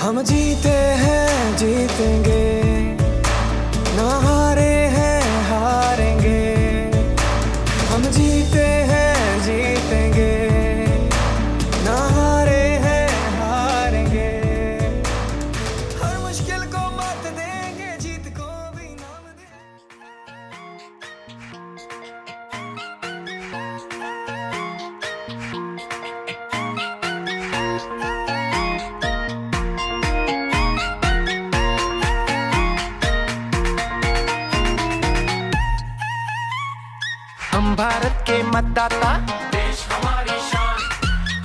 हम जीते हैं जीतेंगे, ना हारे हैं हारेंगे। हम जीते हैं जीतेंगे, ना हारे हैं हारेंगे। हर मुश्किल को मात देंगे, जीत को भी नाम देंगे। हम भारत के मतदाता, देश हमारी शान,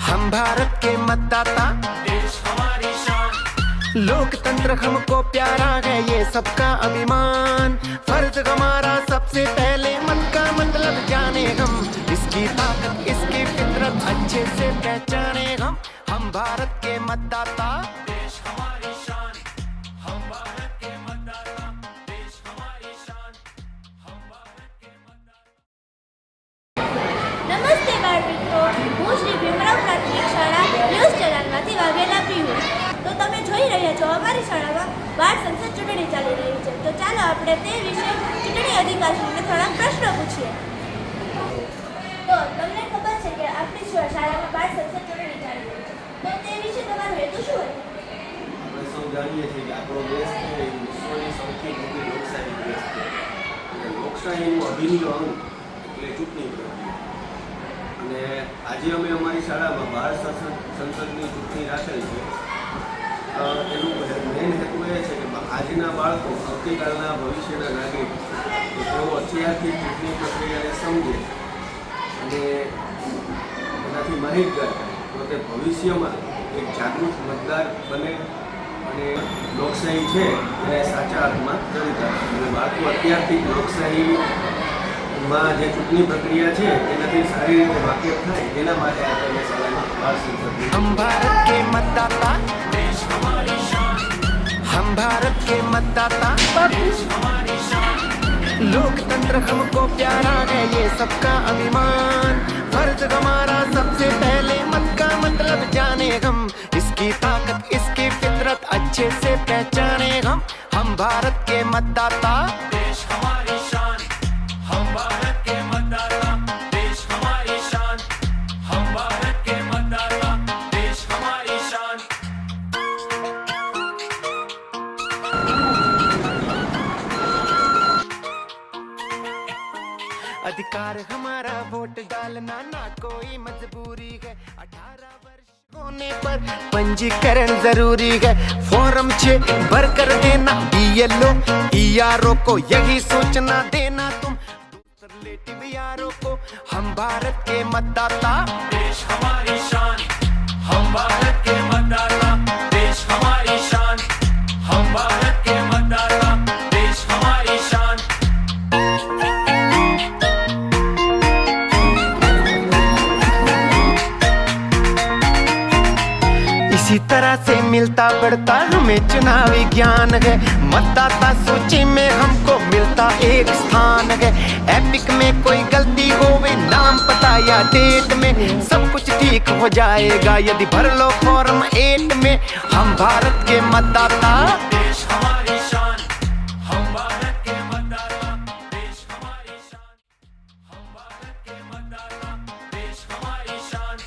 हम भारत के मतदाता। देश हमारी शान। लोकतंत्र हमको प्यारा है, ये सबका अभिमान। फर्ज हमारा सबसे पहले मत का मतलब जाने हम, इसकी ताकत इसकी फितरत अच्छे से पहचाने हम भारत के मतदाता। देश हमारी शान, हम भारत के मतदाता। देश हमारी शान, हम भारत के मतदाता। નમસ્તે બાળ મિત્રો, હું શ્રી ભીમરાવ પ્રાથમિક શાળા ન્યૂઝ ચેનલમાંથી વાઘેલા પીહુ. તો તમે જોઈ રહ્યા છો અમારી શાળામાં બાળ સંસદ ચૂંટણી ચાલી રહી છે. તો ચાલો આપણે તે વિશે ચૂંટણી અધિકારીને થોડા પ્રશ્નો પૂછીએ. તો તમને ખબર છે કે આપણી શાળામાં બાળ સંસદ ચૂંટણી ચાલી રહી છે, તો તે વિશે તમારો હેતુ શું હોય? આપણે સૌ જાણીએ છીએ કે આપણો દેશ છે એ વિશ્વની સૌથી મોટી લોકશાહી દેશ છે. એટલે લોકશાહીનું અભિન્ન અંગ એટલે ચૂંટણી પ્રક્રિયા. અને આજે અમે અમારી શાળામાં બાળ સંસદની ચૂંટણી રાખેલ છે. એનું મેઇન હેતુ એ છે કે આજના બાળકો આવતીકાલના ભવિષ્યના નાગરિક, તો તેઓ અત્યારથી ચૂંટણી પ્રક્રિયાને સમજે અને એનાથી માહિતગાર થાય, તો તે ભવિષ્યમાં એક જાગૃત મતદાર બને અને લોકશાહી છે એને સાચા અર્થમાં ચરિતાર્થ. અને બાળકો અત્યારથી જ લોકશાહીમાં જે ચૂંટણી પ્રક્રિયા છે એનાથી સારી રીતે વાકેફ થાય, એના માટે આપણે શાળામાં બાળ સંસદની हम भारत के मतदाता, देश हमारी शान, हम भारत के मतदाता। देश हमारी शान। लोकतंत्र हमको प्यारा है, ये सबका अभिमान। फर्ज हमारा सबसे पहले मत का मतलब जाने हम, इसकी ताकत इसकी फितरत अच्छे से पहचाने हम भारत के मतदाता। देश हमारी शान, हम भारत के मतदाता। देश हमारी शान, हम भारत के मतदाता। देश हमारी शान। अधिकार हमारा वोट डालना, ना कोई मजबूरी है। 18 वर्ष होने पर पंजीकरण जरूरी है। फॉर्म 6 भर कर देना, BLO ERO को यही सूचना देना तुम रिलेटिव यारों को। हम भारत के मतदाता, देश हमारी शान, हम भारत के मतदाता। देश हमारी शान, हम भारत के मतदाता। देश हमारी शान। इसी तरह से मिलता बढ़ता हमें चुनावी ज्ञान है। मतदाता सूची में हमको मिलता एक स्थान है। एपिक में कोई गलती होवे, नाम पता या डेट में, सब कुछ ठीक हो जाएगा यदि भर लो फॉर्म 8 में। हम भारत के मतदाता, देश हमारी शान, हम भारत के मतदाता। देश हमारी शान, हम भारत के मतदाता। देश हमारी शान।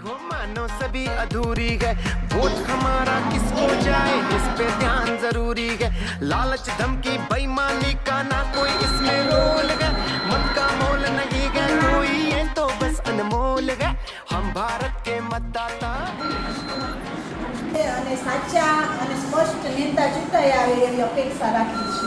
हो मानो सभी अधूरी है। वोट हमारा किसको जाए, इस पे ध्यान जरूरी है। लालच धमकी बेईमानी का ना कोई इसमें रोल है। मत का मोल नहीं है कोई, ये तो बस अनमोल है। हम भारत के मतदाता। અને સાચા અને સ્પષ્ટ નેતા ચૂંટાઈ આવે એવી અપેક્ષા રાખી છે.